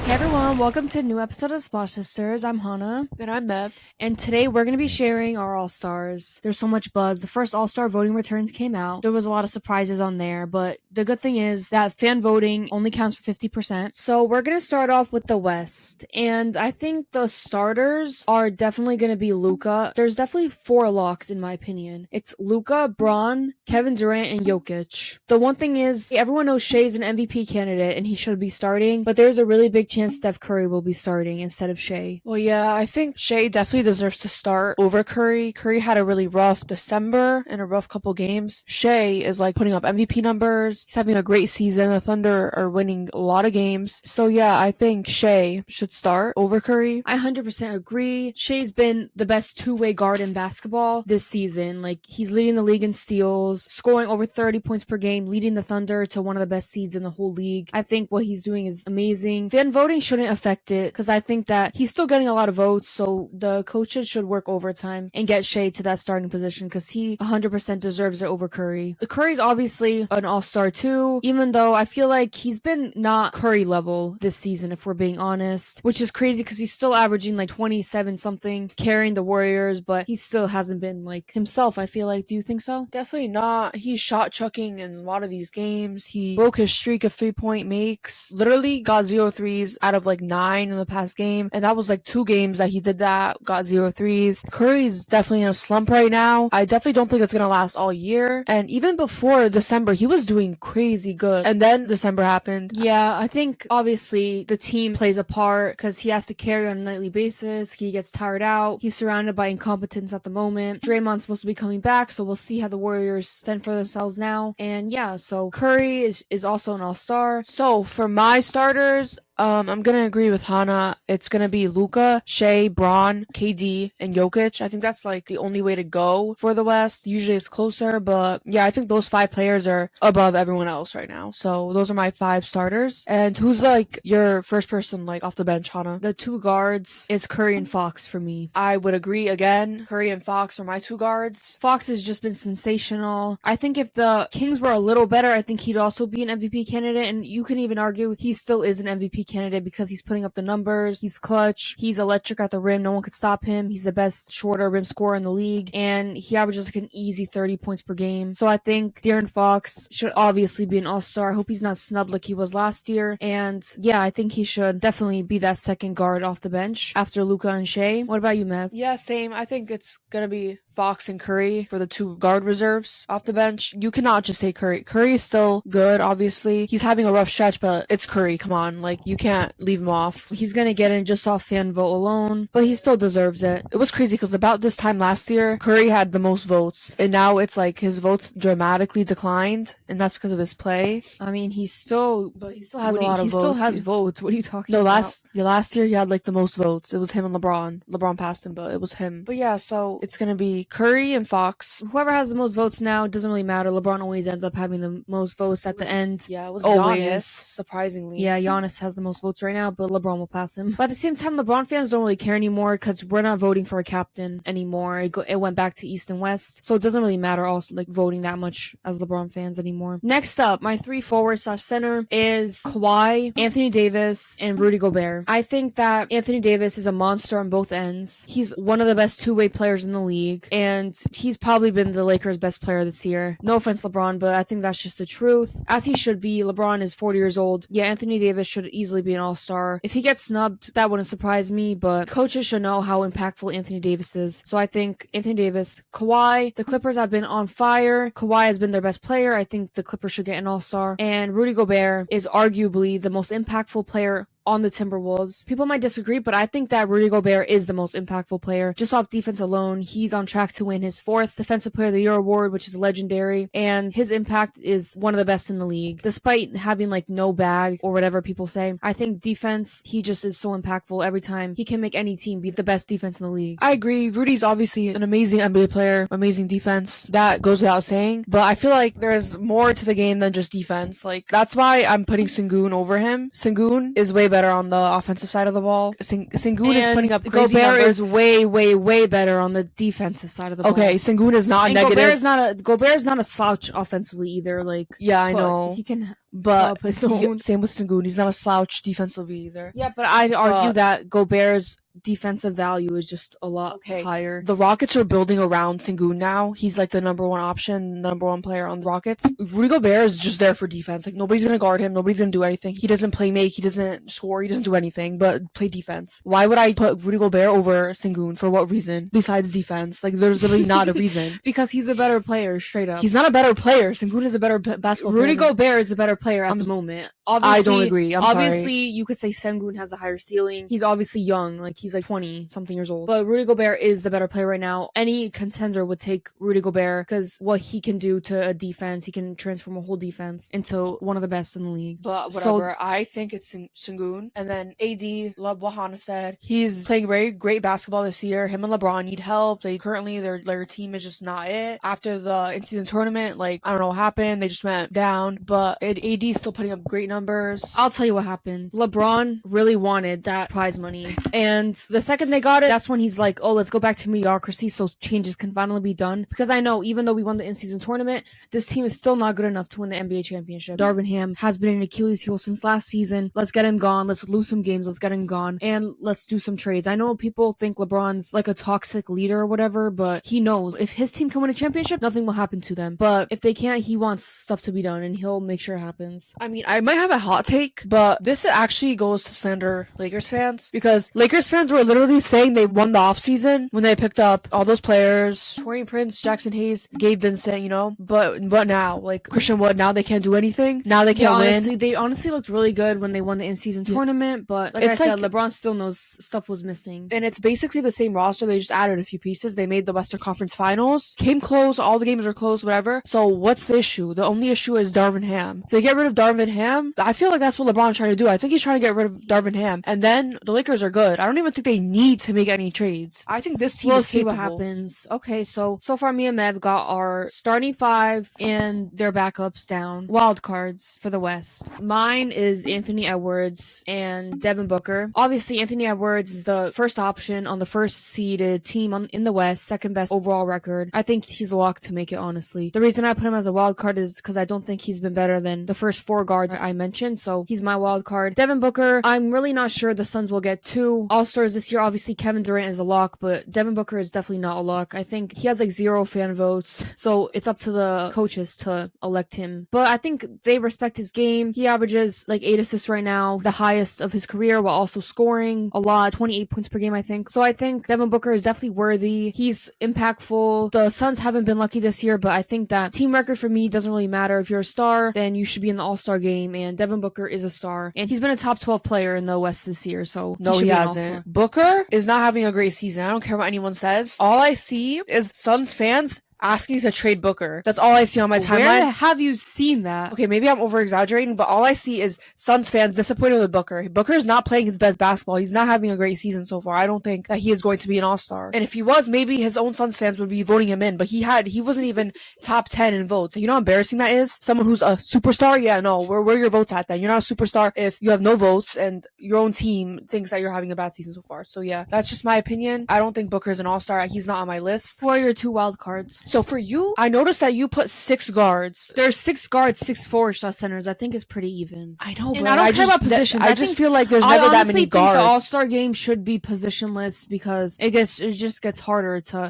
Hey everyone, welcome to a new episode of Splash Sisters. I'm Hana. And I'm Mev. And today we're going to be sharing our All-Stars. There's so much buzz. The first All-Star voting returns came out. There was a lot of surprises on there, but the good thing is that fan voting only counts for 50%. So we're going to start off with the West. And I think the starters are definitely going to be Luka. There's definitely 4 locks in my opinion. It's Luka, Braun, Kevin Durant, and Jokic. The one thing is, everyone knows Shea's an MVP candidate and he should be starting, but there's a really big chance Steph Curry will be starting instead of Shea. Well, yeah, I think Shea definitely deserves to start over Curry. Curry had a really rough December and a rough couple games. Shea is like putting up MVP numbers. He's having a great season. The Thunder are winning a lot of games. So yeah, I think Shea should start over Curry. I 100% agree. Shea's been the best two-way guard in basketball this season. Like, he's leading the league in steals, scoring over 30 points per game, leading the Thunder to one of the best seeds in the whole league. I think what he's doing is amazing. Fan voting shouldn't affect it because I think that he's still getting a lot of votes, so the coaches should work overtime and get Shea to that starting position because he 100% deserves it over Curry. Curry's obviously an all-star too, even though I feel like he's been not Curry level this season, if we're being honest, which is crazy because he's still averaging like 27 something, carrying the Warriors, but he still hasn't been like himself, I feel like. Do you think so? Definitely not. He's shot chucking in a lot of these games. He broke his streak of 3-point makes, literally got 0 threes out of like 9 in the past game, and that was like 2 games that he did that, got 0 threes. Curry's definitely in a slump right now. I definitely don't think it's gonna last all year, and even before December he was doing crazy good, and then December happened. Yeah, I think obviously the team plays a part because he has to carry on a nightly basis. He gets tired out. He's surrounded by incompetence at the moment. Draymond's supposed to be coming back, so we'll see how the Warriors fend for themselves now. And yeah, so Curry is also an all-star. So for my starters, I'm gonna agree with Hana. It's gonna be Luka, Shea, Braun, KD, and Jokic. I think that's like the only way to go for the West. Usually it's closer, but yeah, I think those 5 players are above everyone else right now. So those are my 5 starters. And who's like your first person like off the bench, Hana? The 2 guards is Curry and Fox for me. I would agree again. Curry and Fox are my 2 guards. Fox has just been sensational. I think if the Kings were a little better, I think he'd also be an MVP candidate, and you can even argue he still is an MVP candidate because he's putting up the numbers, he's clutch, he's electric at the rim, no one could stop him, he's the best shorter rim scorer in the league, and he averages like an easy 30 points per game. So I think De'Aaron Fox should obviously be an all-star. I hope he's not snubbed like he was last year, and yeah, I think he should definitely be that second guard off the bench after Luka and Shea. What about you, Mev? Yeah, same. I think it's gonna be Fox and Curry for the 2 guard reserves off the bench. You cannot just say Curry. Curry is still good, obviously. He's having a rough stretch, but it's Curry. Come on. Like, you can't leave him off. He's gonna get in just off fan vote alone, but he still deserves it. It was crazy because about this time last year, Curry had the most votes, and now it's like his votes dramatically declined, and that's because of his play. I mean, he still has a lot of votes. He still has votes. What are you talking No, about? last year he had like the most votes. It was him and LeBron. LeBron passed him, but it was him. But yeah, so it's gonna be Curry and Fox. Whoever has the most votes now, it doesn't really matter. LeBron always ends up having the most votes at the end. Yeah, it was always. Giannis, surprisingly. Yeah, Giannis has the most votes right now, but LeBron will pass him. But at the same time, LeBron fans don't really care anymore because we're not voting for a captain anymore. It went back to East and West, so it doesn't really matter also like voting that much as LeBron fans anymore. Next up, my 3 forward/center is Kawhi, Anthony Davis, and Rudy Gobert. I think that Anthony Davis is a monster on both ends. He's one of the best two-way players in the league, and he's probably been the Lakers' best player this year. No offense, LeBron, but I think that's just the truth. As he should be. LeBron is 40 years old. Yeah, Anthony Davis should easily be an all-star. If he gets snubbed, that wouldn't surprise me, but coaches should know how impactful Anthony Davis is. So I think Anthony Davis, Kawhi, the Clippers have been on fire. Kawhi has been their best player. I think the Clippers should get an all-star. And Rudy Gobert is arguably the most impactful player on the Timberwolves. People might disagree, but I think that Rudy Gobert is the most impactful player. Just off defense alone, he's on track to win his 4th Defensive Player of the Year award, which is legendary, and his impact is one of the best in the league. Despite having like no bag or whatever people say, I think defense, he just is so impactful every time. He can make any team be the best defense in the league. I agree. Rudy's obviously an amazing NBA player, amazing defense. That goes without saying, but I feel like there's more to the game than just defense. Like, that's why I'm putting Sengun over him. Sengun is way better on the offensive side of the ball. Sengun is putting up crazy Gobert numbers. is way better on the defensive side of the ball. Okay, Sengun is not and negative. Gobert is not a slouch offensively either. Like, yeah, I know. He can But Play zone. same with Sengun. He's not a slouch defensively either. Yeah, but I'd argue that Gobert's defensive value is just a lot higher. The Rockets are building around Sengun now. He's like the number one option, number one player on the Rockets. Rudy Gobert is just there for defense. Like, nobody's gonna guard him. Nobody's gonna do anything. He doesn't play make. He doesn't score. He doesn't do anything but play defense. Why would I put Rudy Gobert over Sengun? For what reason? Besides defense. Like, there's literally not a reason. Because he's a better player, straight up. He's not a better player. Sengun is a better basketball player. Rudy Gobert is a better player at the moment. Obviously, I don't agree. Obviously, you could say Sengun has a higher ceiling. He's obviously young. Like, he's like 20-something years old. But Rudy Gobert is the better player right now. Any contender would take Rudy Gobert because what he can do to a defense, he can transform a whole defense into one of the best in the league. But whatever. I think it's Sengun. And then AD, love what Hana said. He's playing very great basketball this year. Him and LeBron need help. Currently their team is just not it. After the in-season tournament, like, I don't know what happened. They just went down. But AD is still putting up great numbers. I'll tell you what happened. LeBron really wanted that prize money. And the second they got it, that's when he's like, oh, let's go back to mediocrity so changes can finally be done. Because I know, even though we won the in-season tournament, this team is still not good enough to win the NBA championship. Darvin Ham has been an Achilles heel since last season. Let's get him gone. Let's lose some games. Let's get him gone. And let's do some trades. I know people think LeBron's like a toxic leader or whatever, but he knows if his team can win a championship, nothing will happen to them. But if they can't, he wants stuff to be done and he'll make sure it happens. I mean, I might have a hot take, but this actually goes to slander Lakers fans, because Lakers fans were literally saying they won the offseason when they picked up all those players, Torian Prince, Jackson Hayes, Gabe Vincent, you know, but now, like, Christian Wood, now they can't do anything. Now they can't win. They honestly looked really good when they won the in-season tournament, but like I said, LeBron still knows stuff was missing. And it's basically the same roster. They just added a few pieces. They made the Western Conference Finals, came close, all the games were close, whatever. So what's the issue? The only issue is Darvin Ham. If they get rid of Darvin Ham, I feel like that's what LeBron's trying to do. I think he's trying to get rid of Darvin Ham, and then the Lakers are good. I don't even think they need to make any trades. I think this team we'll is see capable. What happens. Okay, so far me and Mev got our starting five and their backups down. Wild cards for the West. Mine is Anthony Edwards and Devin Booker. Obviously, Anthony Edwards is the first option on the first seeded team in the West, second best overall record. I think he's a lock to make it, honestly. The reason I put him as a wild card is because I don't think he's been better than the first four guards I mentioned, so he's my wild card. Devin Booker, I'm really not sure the Suns will get two All-Stars this year. Obviously, Kevin Durant is a lock, but Devin Booker is definitely not a lock. I think he has like 0 fan votes, so it's up to the coaches to elect him. But I think they respect his game. He averages like 8 assists right now, the highest of his career, while also scoring a lot, 28 points per game, I think. So I think Devin Booker is definitely worthy. He's impactful. The Suns haven't been lucky this year, but I think that team record for me doesn't really matter. If you're a star, then you should be in the All-Star game, and Devin Booker is a star. And he's been a top 12 player in the West this year, so no, he hasn't. Booker is not having a great season. I don't care what anyone says. All I see is Suns fans asking to trade Booker. That's all I see on my timeline. Where have you seen that? Okay, maybe I'm over-exaggerating, but all I see is Suns fans disappointed with Booker. Booker is not playing his best basketball. He's not having a great season so far. I don't think that he is going to be an all-star. And if he was, maybe his own Suns fans would be voting him in, but he wasn't even top 10 in votes. You know how embarrassing that is? Someone who's a superstar? Yeah, no. Where are your votes at then? You're not a superstar if you have no votes and your own team thinks that you're having a bad season so far. So yeah, that's just my opinion. I don't think Booker's an all-star. He's not on my list. Who are your two wild cards? So for you, I noticed that you put 6 guards. There's 6 guards, 6 forward centers. I think it's pretty even. I know, and I don't care about positions. I just feel like there's never that many guards. I honestly think the All-Star game should be positionless because it just gets harder to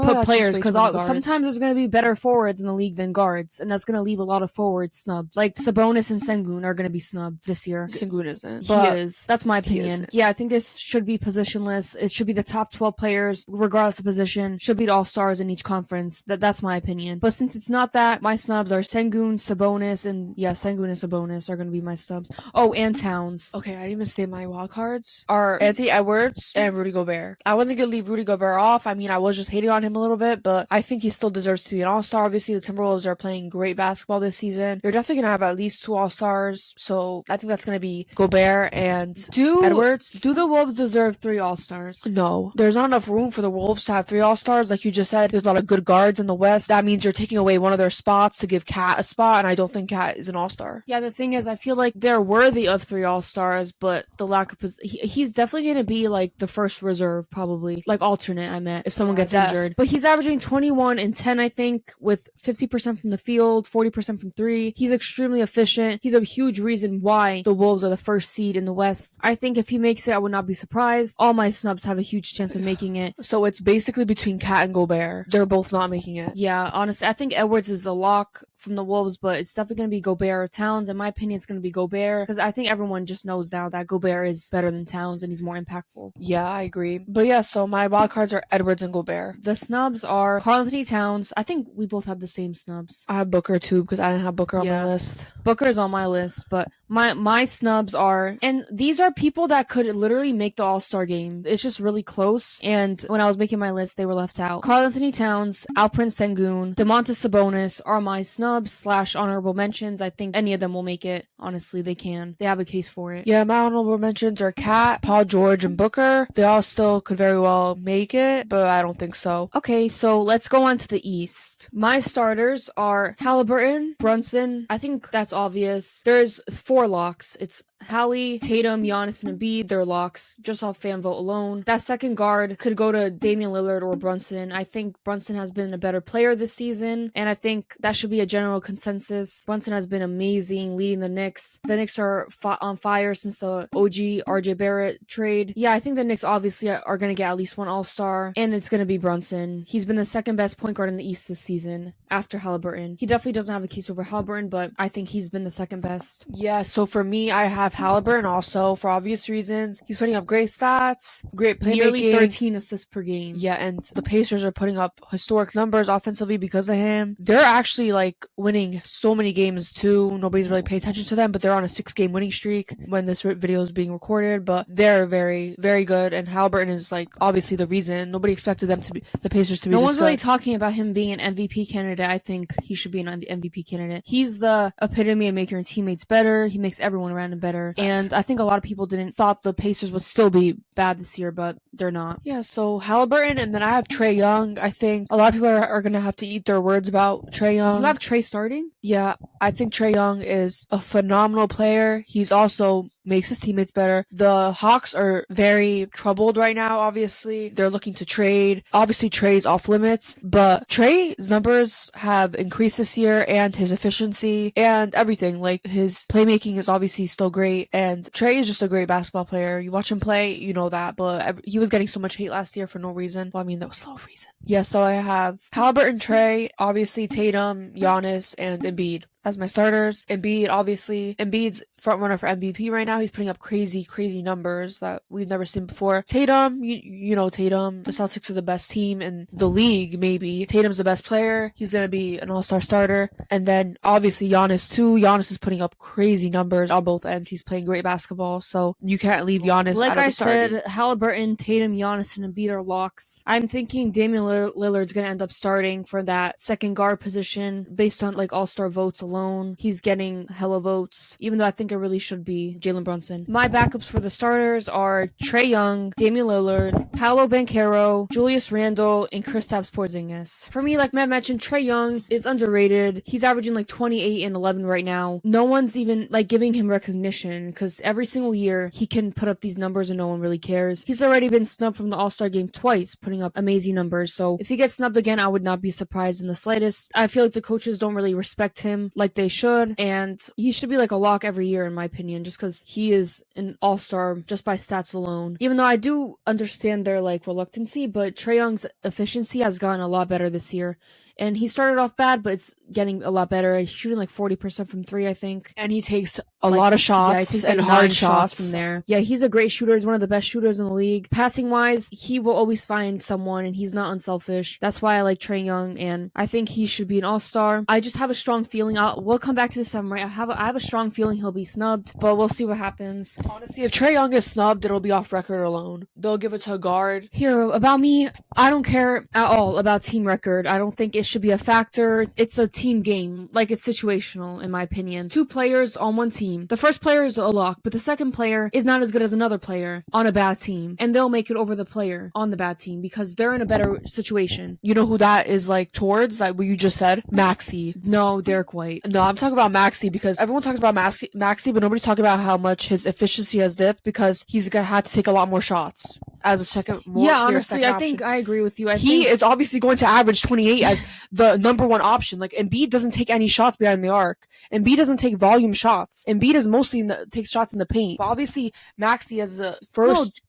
put players, because sometimes there's going to be better forwards in the league than guards, and that's going to leave a lot of forwards snubbed. Like Sabonis and Sengun are going to be snubbed this year. Sengun isn't. He is. That's my opinion. Yeah, I think this should be positionless. It should be the top 12 players, regardless of position. Should be the All-Stars in each conference. That's my opinion. But since it's not that, my snubs are Sengun, Sabonis, and Sengun and Sabonis are going to be my snubs. Oh, and Towns. Okay, I didn't even say my wild cards are Anthony Edwards and Rudy Gobert. I wasn't going to leave Rudy Gobert off. I mean, I was just hating on him a little bit, but I think he still deserves to be an all-star. Obviously, the Timberwolves are playing great basketball this season. They're definitely going to have at least 2 all-stars, so I think that's going to be Gobert and Edwards. Do the Wolves deserve 3 all-stars? No. There's not enough room for the Wolves to have 3 all-stars. Like you just said, there's a lot of good guards guards in the West, that means you're taking away one of their spots to give Cat a spot, and I don't think Cat is an all-star. Yeah, the thing is, I feel like they're worthy of 3 all-stars, but the lack of he's definitely going to be like the first reserve, probably like alternate. I meant if someone gets injured, but he's averaging 21 and 10, I think, with 50% from the field, 40% from 3. He's extremely efficient. He's a huge reason why the Wolves are the first seed in the West. I think if he makes it, I would not be surprised. All my snubs have a huge chance of making it. So it's basically between Cat and Gobert. They're both not making it. Yeah, honestly, I think Edwards is a lock from the Wolves, but it's definitely going to be Gobert or Towns. In my opinion, it's going to be Gobert because I think everyone just knows now that Gobert is better than Towns and he's more impactful. Yeah, I agree. But yeah, so my wild cards are Edwards and Gobert. The snubs are Karl-Anthony Towns. I think we both have the same snubs. I have Booker too because I didn't have Booker on my list. Booker is on my list, but my snubs are, and these are people that could literally make the All-Star game. It's just really close, and when I was making my list, they were left out. Karl-Anthony Towns, Alperen Sengun, Domantas Sabonis are my snubs / honorable mentions. I think any of them will make it. Honestly, they can. They have a case for it. Yeah, my honorable mentions are Cat, Paul George, and Booker. They all still could very well make it, but I don't think so. Okay, so let's go on to the East. My starters are Halliburton, Brunson. I think that's obvious. There's 4 locks. It's Hallie, Tatum, Giannis, and Embiid. They're locks just off fan vote alone. That second guard could go to Damian Lillard or Brunson. I think Brunson has been a better player this season, and I think that should be a general consensus. Brunson has been amazing leading the Knicks. The Knicks are on fire since the OG RJ Barrett trade. Yeah, I think the Knicks obviously are going to get at least 1 All-Star, and it's going to be Brunson. He's been the second best point guard in the East this season after Halliburton. He definitely doesn't have a case over Halliburton, but I think he's been the second best. Yeah, so for me, I have Halliburton also for obvious reasons. He's putting up great stats, great playmaking. Nearly 13 assists per game. Yeah, and the Pacers are putting up historic numbers offensively because of him. They're actually like winning so many games too. Nobody's really paying attention to them, but they're on a 6-game winning streak when this video is being recorded. But they're very, very good, and Halliburton is like obviously the reason. Nobody expected them to be the Pacers to be. No this one's really good. talking about him being an MVP candidate. I think he should be an MVP candidate. He's the epitome of making your teammates better. He makes everyone around him better. And I think a lot of people thought the Pacers would still be bad this year, but they're not. Yeah, so Halliburton, and then I have Trae Young. I think a lot of people are going to have to eat their words about Trae Young. You have Trae starting? Yeah, I think Trae Young is a phenomenal player. He's also makes his teammates better. The Hawks are very troubled right now, obviously. They're looking to trade. Obviously, Trae's off limits, but Trae's numbers have increased this year, and his efficiency and everything. Like, his playmaking is obviously still great, and Trae is just a great basketball player. You watch him play, you know that, but he was getting so much hate last year for no reason. Well, I mean, that was no reason. Yeah, so I have Halliburton, Trae, obviously Tatum, Giannis, and Embiid as my starters. Embiid's front runner for MVP right now. He's putting up crazy numbers that we've never seen before. Tatum, you know Tatum. The Celtics are the best team in the league, maybe. Tatum's the best player. He's going to be an all-star starter. And then obviously Giannis too. Giannis is putting up crazy numbers on both ends. He's playing great basketball, so you can't leave Giannis out of the starting. Like I said, Halliburton, Tatum, Giannis, and Embiid are locks. I'm thinking Damian Lillard's going to end up starting for that second guard position based on like all-star votes alone. He's getting hella votes, even though I think it really should be Jalen Brunson. My backups for the starters are Trae Young, Damian Lillard, Paolo Banchero, Julius Randle, and Kristaps Porzingis. For me, like Matt mentioned, Trae Young is underrated. He's averaging like 28 and 11 right now. No one's even like giving him recognition because every single year he can put up these numbers and no one really cares. He's already been snubbed from the All-Star game twice, putting up amazing numbers. So if he gets snubbed again, I would not be surprised in the slightest. I feel like the coaches don't really respect him like they should, and he should be like a lock every year in my opinion, just because he is an all-star just by stats alone. Even though I do understand their like reluctancy, but Trae Young's efficiency has gotten a lot better this year. And he started off bad, but it's getting a lot better. He's shooting like 40% from 3, I think. And he takes a lot of shots, yeah, he takes and like hard 9 shots from there. Yeah, he's a great shooter. He's one of the best shooters in the league. Passing-wise, he will always find someone, and he's not unselfish. That's why I like Trae Young, and I think he should be an all-star. I just have a strong feeling. We'll come back to this time, right? I have a strong feeling he'll be snubbed, but we'll see what happens. Honestly, if Trae Young is snubbed, it'll be off record alone. They'll give it to a guard. Here, about me, I don't care at all about team record. I don't think it should be a factor. It's a team game. Like, it's situational, in my opinion. 2 players on one team team. The first player is a lock, but the second player is not as good as another player on a bad team, and they'll make it over the player on the bad team because they're in a better situation. You know who that is like towards, like what you just said? Maxi. No, Derek White. No, I'm talking about Maxi because everyone talks about Maxi, but nobody's talking about how much his efficiency has dipped because he's gonna have to take a lot more shots as a second. Yeah, honestly, I think I agree with you. He is obviously going to average 28 as the number one option. Like Embiid doesn't take any shots behind the arc. Embiid doesn't take volume shots. Embiid is mostly takes shots in the paint. But obviously, Maxi as the first,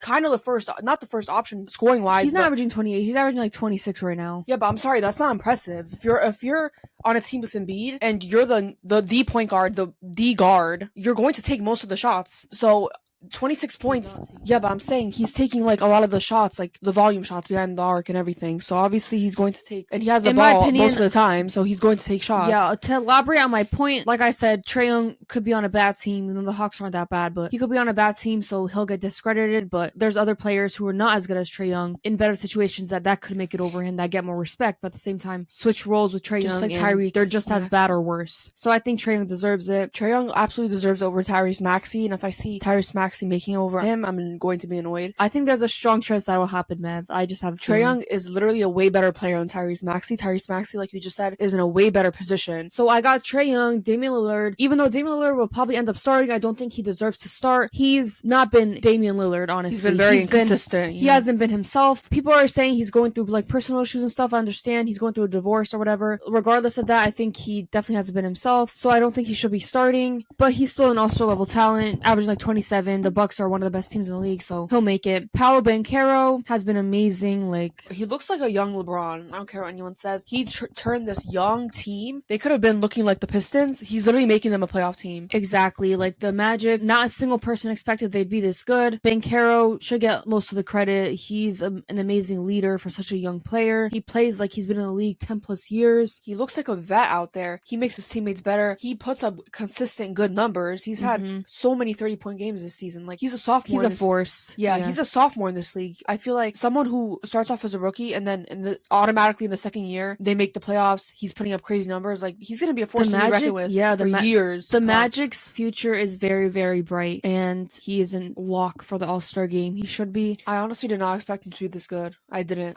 not the first option scoring wise. He's not averaging 28. He's averaging like 26 right now. Yeah, but I'm sorry, that's not impressive. If you're on a team with Embiid and you're the point guard, the D guard, you're going to take most of the shots. So 26 points. Yeah, but I'm saying he's taking like a lot of the shots, like the volume shots behind the arc and everything. So obviously he's going to take, and he has the ball most of the time, so he's going to take shots. Yeah, to elaborate on my point, like I said, Trae Young could be on a bad team, and the Hawks aren't that bad, but he could be on a bad team, so he'll get discredited. But there's other players who are not as good as Trae Young in better situations that could make it over him, that get more respect, but at the same time, switch roles with Trae Young, like Tyrese, they're just as bad or worse. So I think Trae Young deserves it. Trae Young absolutely deserves it over Tyrese Maxey, and if I see Tyrese Maxey making over him, I'm going to be annoyed. I think there's a strong chance that will happen, Mev. I just have Trae Young is literally a way better player than Tyrese Maxey. Tyrese Maxey, like you just said, is in a way better position. So I got Trae Young, Damian Lillard. Even though Damian Lillard will probably end up starting, I don't think he deserves to start. He's not been Damian Lillard, honestly. He's been very inconsistent. He hasn't been himself. People are saying he's going through like personal issues and stuff. I understand he's going through a divorce or whatever. Regardless of that, I think he definitely hasn't been himself. So I don't think he should be starting. But he's still an all-star level talent, averaging like 27. The Bucks are one of the best teams in the league, so he'll make it. Paolo Banchero has been amazing. Like, he looks like a young LeBron. I don't care what anyone says. He turned this young team. They could have been looking like the Pistons. He's literally making them a playoff team. Exactly. Like the Magic, not a single person expected they'd be this good. Banchero should get most of the credit. He's an amazing leader for such a young player. He plays like he's been in the league 10 plus years. He looks like a vet out there. He makes his teammates better. He puts up consistent good numbers. He's had so many 30-point games this season. Like, he's a sophomore. He's a force. Yeah, he's a sophomore in this league. I feel like someone who starts off as a rookie and then automatically in the second year they make the playoffs. He's putting up crazy numbers. Like, he's gonna be a force to be reckoned with. Yeah, for years. The Magic's future is very, very bright, and he is in lock for the All-Star game. He should be. I honestly did not expect him to be this good. I didn't.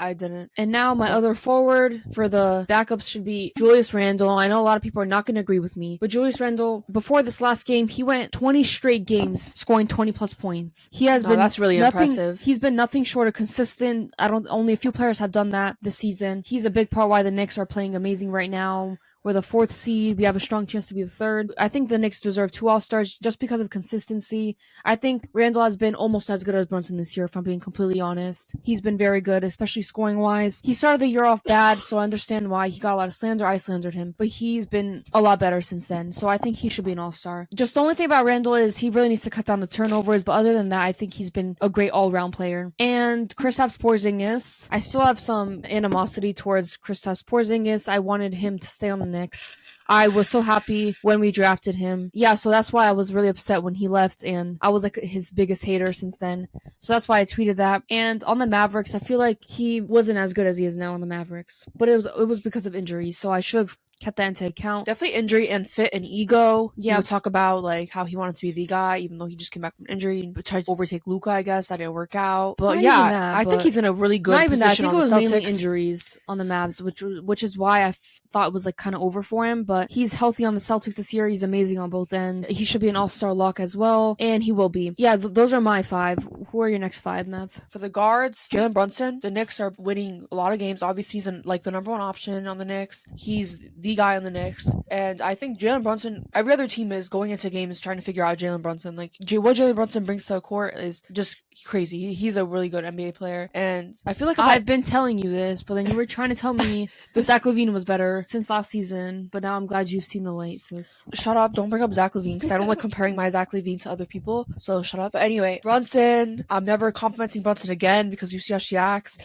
And now my other forward for the backups should be Julius Randle. I know a lot of people are not gonna agree with me, but Julius Randle, before this last game, he went 20 straight games scoring 20 plus points. He has been. That's really impressive. He's been nothing short of consistent. Only a few players have done that this season. He's a big part why the Knicks are playing amazing right now. We're the 4th seed. We have a strong chance to be the 3rd. I think the Knicks deserve 2 All-Stars just because of consistency. I think Randle has been almost as good as Brunson this year, if I'm being completely honest. He's been very good, especially scoring-wise. He started the year off bad, so I understand why he got a lot of slander. I slandered him, but he's been a lot better since then, so I think he should be an All-Star. Just the only thing about Randle is he really needs to cut down the turnovers, but other than that, I think he's been a great all-round player. And Kristaps Porzingis, I still have some animosity towards Kristaps Porzingis. I wanted him to stay on the Knicks. I was so happy when we drafted him. Yeah, so that's why I was really upset when he left, and I was like his biggest hater since then. So that's why I tweeted that. And on the Mavericks, I feel like he wasn't as good as he is now on the Mavericks. But it was because of injuries, so I should have kept that into account. Definitely injury and fit and ego. Yeah, we'll talk about like how he wanted to be the guy, even though he just came back from injury and tried to overtake Luka. I guess that didn't work out. But I think he's in a really good position. I think it was mainly injuries on the Mavs, which is why I thought it was like kind of over for him. But he's healthy on the Celtics this year. He's amazing on both ends. He should be an All-Star lock as well, and he will be. Yeah, those are my 5. Who are your next 5, Mev? For the guards, Jalen Brunson. The Knicks are winning a lot of games. Obviously, he's like the number 1 option on the Knicks. He's the guy on the Knicks. And I think Jalen Brunson, every other team is going into games trying to figure out Jalen Brunson. Like, what Jalen Brunson brings to the court is just crazy. He's a really good NBA player. And I feel like I've been telling you this, but then you were trying to tell me that Zach LaVine was better since last season. But now I'm glad you've seen the light, sis. Shut up. Don't bring up Zach LaVine because I don't like comparing my Zach LaVine to other people. So shut up. But anyway, Brunson, I'm never complimenting Brunson again because you see how she acts.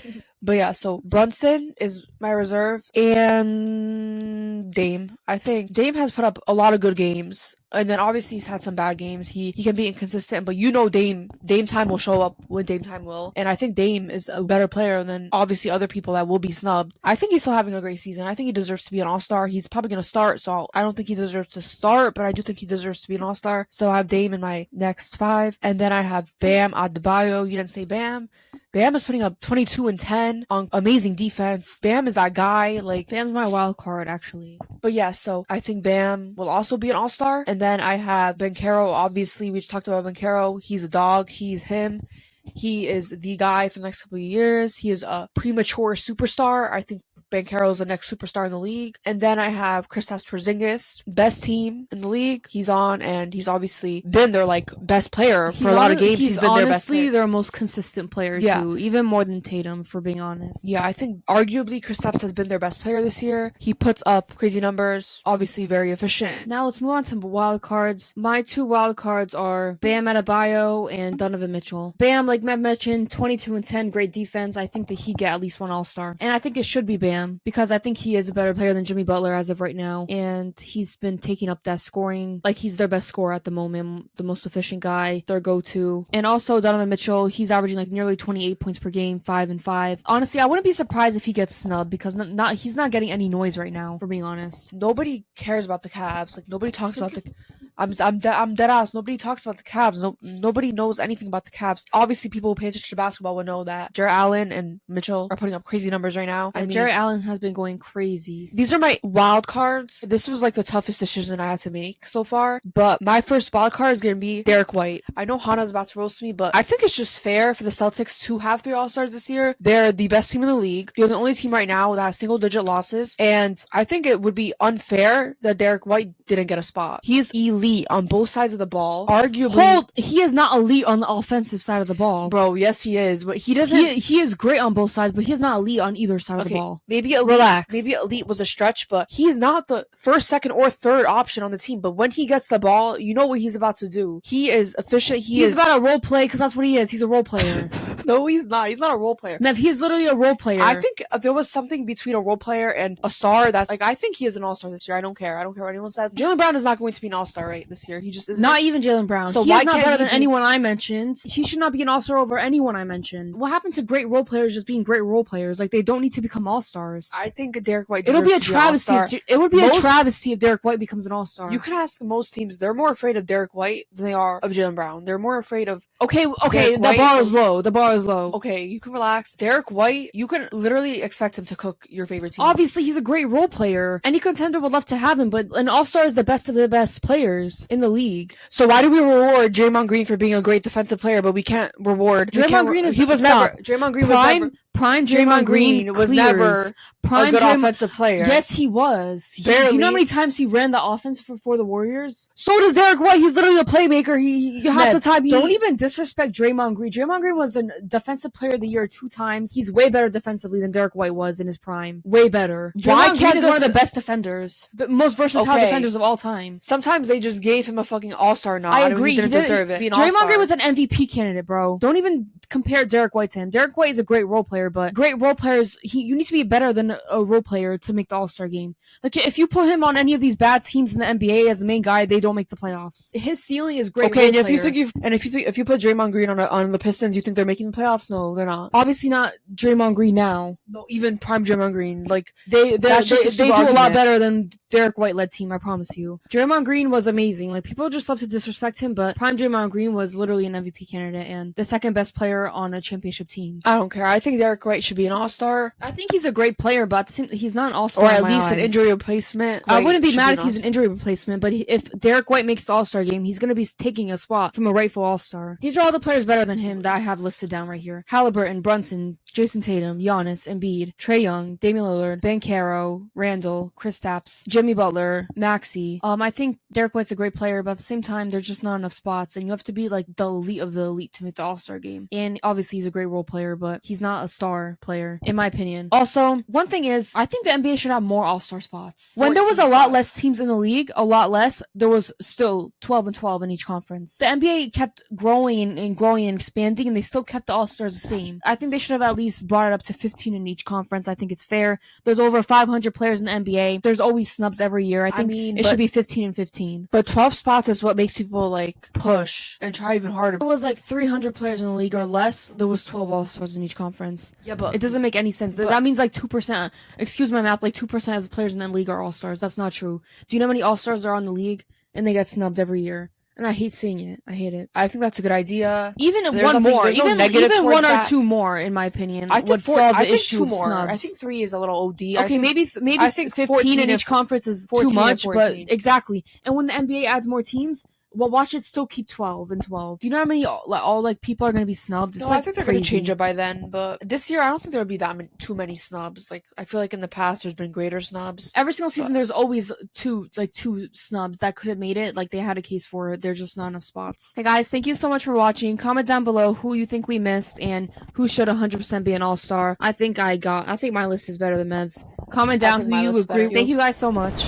But yeah, so Brunson is my reserve, and Dame. I think Dame has put up a lot of good games. And then obviously he's had some bad games. He can be inconsistent, but you know Dame time will show up when Dame time will. And I think Dame is a better player than obviously other people that will be snubbed. I think he's still having a great season. I think he deserves to be an all-star. He's probably going to start, so I don't think he deserves to start, but I do think he deserves to be an all-star. So I have Dame in my next 5. And then I have Bam Adebayo. You didn't say Bam. Bam is putting up 22 and 10 on amazing defense. Bam is that guy. Like, Bam's my wild card, actually. But yeah, so I think Bam will also be an all-star. And then I have Banchero. Obviously, we just talked about Banchero. He's a dog. He's him. He is the guy for the next couple of years. He is a premature superstar. I think Banchero is the next superstar in the league. And then I have Kristaps Porzingis, best team in the league. He's on, and he's obviously been their like best player for a lot of games. He's been their best player. Honestly, their most consistent player too, even more than Tatum, for being honest. Yeah, I think arguably Kristaps has been their best player this year. He puts up crazy numbers, obviously very efficient. Now let's move on to wild cards. My 2 wild cards are Bam Adebayo and Donovan Mitchell. Bam, like Mev mentioned, 22 and 10, great defense. I think that he get at least one all-star. And I think it should be Bam, because I think he is a better player than Jimmy Butler as of right now, and he's been taking up that scoring. Like, he's their best scorer at the moment, the most efficient guy, their go-to. And also Donovan Mitchell, he's averaging like nearly 28 points per game, 5 and 5. Honestly, I wouldn't be surprised if he gets snubbed, because he's not getting any noise right now, for being honest. Nobody cares about the Cavs. Like, nobody talks about the... I'm dead ass. Nobody talks about the Cavs. Nobody knows anything about the Cavs. Obviously, people who pay attention to basketball would know that Jarrett Allen and Mitchell are putting up crazy numbers right now. And Jarrett Allen has been going crazy. These are my wild cards. This was like the toughest decision I had to make so far. But my first wild card is going to be Derek White. I know Hana's about to roast me, but I think it's just fair for the Celtics to have 3 All-Stars this year. They're the best team in the league. They're the only team right now that has single-digit losses. And I think it would be unfair that Derek White didn't get a spot. He's elite on both sides of the ball. Arguably, he is not elite on the offensive side of the ball. Bro, yes he is, but he doesn't... He is great on both sides, but he's not elite on either side of the ball. Maybe elite was a stretch, but he's not the first, second, or third option on the team. But when he gets the ball, you know what he's about to do. He is efficient. He's about to role play, because that's what he is. He's a role player. No, he's not. He's not a role player. Mev, he is literally a role player. I think if there was something between a role player and a star, that like I think he is an all-star this year. I don't care. I don't care what anyone says. Jaylen Brown is not going to be an all-star right this year. He just is not even Jaylen Brown. So he's not better than anyone I mentioned. He should not be an all-star over anyone I mentioned. What happened to great role players just being great role players? Like, they don't need to become all-stars. I think Derek White. It'll be a travesty. It would be a travesty if Derek White becomes an all-star. You can ask most teams; they're more afraid of Derek White than they are of Jaylen Brown. They're more afraid of. Okay. The bar is low. The bar is low. Okay, you can relax. Derek White, you can literally expect him to cook your favorite team. Obviously, he's a great role player. Any contender would love to have him, but an all-star is the best of the best players in the league. So why do we reward Draymond Green for being a great defensive player, but we can't reward Draymond Green? Draymond Green was never. Prime Draymond Green was never a good offensive player. Yes, he was. Barely. Do you know how many times he ran the offense for the Warriors? So does Derek White. He's literally a playmaker. He half the time. Don't even disrespect Draymond Green. Draymond Green was a defensive player of the year 2 times. He's way better defensively than Derek White was in his prime. Way better. Draymond Green is one of the best defenders, but most versatile defenders of all time. Sometimes they just gave him a fucking all-star nod. I agree. He didn't deserve it. Draymond Green was an MVP candidate, bro. Don't even compare Derek White to him. Derek White is a great role player, but great role players, you need to be better than a role player to make the All-Star game. Like, if you put him on any of these bad teams in the NBA as the main guy, they don't make the playoffs. His ceiling is great. Okay, and if you put Draymond Green on the Pistons, you think they're making the playoffs? No, they're not. Obviously not Draymond Green now. No, even prime Draymond Green, like they do a lot better than Derek White led team. I promise you. Draymond Green was amazing. Like, people just love to disrespect him, but prime Draymond Green was literally an MVP candidate and the second best player on a championship team. I don't care. I think Derek White should be an all-star. I think he's a great player, but he's not an all-star. Or at least an injury replacement. I wouldn't be mad if he's an injury replacement, but if Derek White makes the All-Star game, he's going to be taking a spot from a rightful All-Star. These are all the players better than him that I have listed down right here. Halliburton, Brunson, Jason Tatum, Giannis, Embiid, Trae Young, Damian Lillard, Banchero, Randall, Kristaps, Jimmy Butler, Maxey. I think Derek White's a great player, but at the same time, there's just not enough spots, and you have to be like the elite of the elite to make the All-Star game. And and obviously he's a great role player, but he's not a star player, in my opinion. Also, one thing is, I think the NBA should have more all-star spots. When there was a lot less teams in the league, there was still 12 and 12 in each conference. The NBA kept growing and expanding, and they still kept the all-stars the same. I think they should have at least brought it up to 15 in each conference. I think it's fair. There's over 500 players in the NBA. There's always snubs every year. I think it should be 15 and 15. But 12 spots is what makes people like push and try even harder. There was like 300 players in the league or less. There was 12 all-stars in each conference. Yeah, but it doesn't make any sense. That means like 2%. Excuse my math. Like 2% of the players in the league are all-stars. That's not true. Do you know how many all-stars there are in the league? And they get snubbed every year. And I hate seeing it. I hate it. I think that's a good idea. Even There's one more. Even one or that. two more, in my opinion, I think would solve the I think issue two of more. snubs. I think 3 is a little OD. Okay, maybe I think 15 in each conference is too much, but exactly. And when the NBA adds more teams, well, watch it still keep 12 and 12. Do you know how many all people are going to be snubbed? No, I think they're going to change it by then. But this year, I don't think there'll be too many snubs. Like, I feel like in the past, there's been greater snubs. Every single season, there's always two snubs that could have made it. Like, they had a case for it. There's just not enough spots. Hey guys, thank you so much for watching. Comment down below who you think we missed and who should 100% be an all-star. I think my list is better than Mev's. Comment down who you agree. Thank you guys so much.